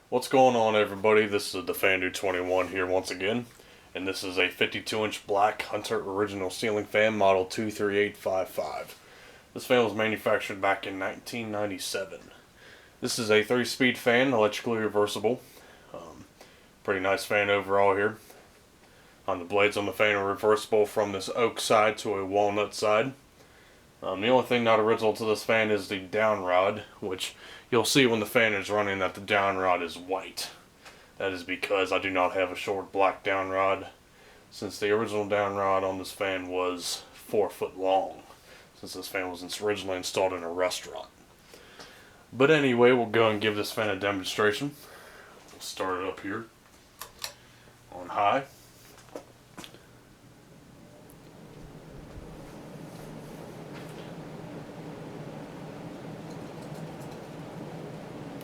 What's going on, everybody? This is Defandu21 here once again, and this is a 52-inch black Hunter original ceiling fan model 23855. This fan was manufactured back in 1997. This is a 3-speed fan, electrically reversible. Pretty nice fan overall here. The blades on the fan are reversible from this oak side to a walnut side. The only thing not original to this fan is the downrod, which you'll see when the fan is running that the downrod is white. That is because I do not have a short black downrod, since the original downrod on this fan was 4 foot long, since this fan was originally installed in a restaurant. But anyway, we'll go and give this fan a demonstration. We'll start it up here on high.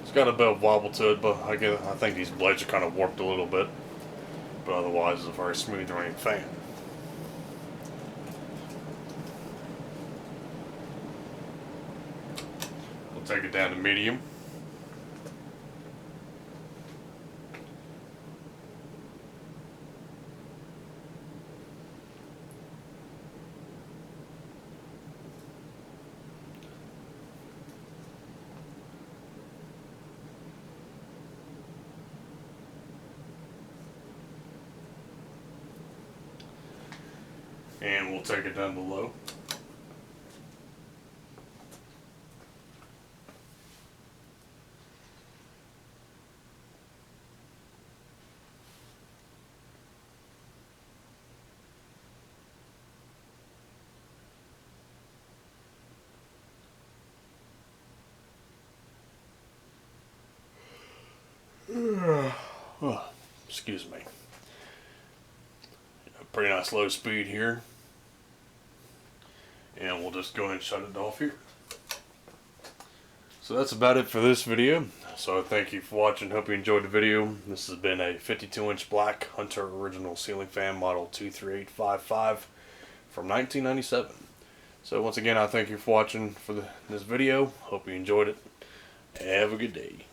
It's got a bit of wobble to it, but I think these blades are kind of warped a little bit. But otherwise, it's a very smooth running fan. We'll take it down to medium. And we'll take it down below. Oh, excuse me. Pretty nice low speed here. And we'll just go ahead and shut it off here. So that's about it for this video. So thank you for watching. Hope you enjoyed the video. This has been a 52-inch black Hunter original ceiling fan model 23855 from 1997. So once again, I thank you for watching this video. Hope you enjoyed it. Have a good day.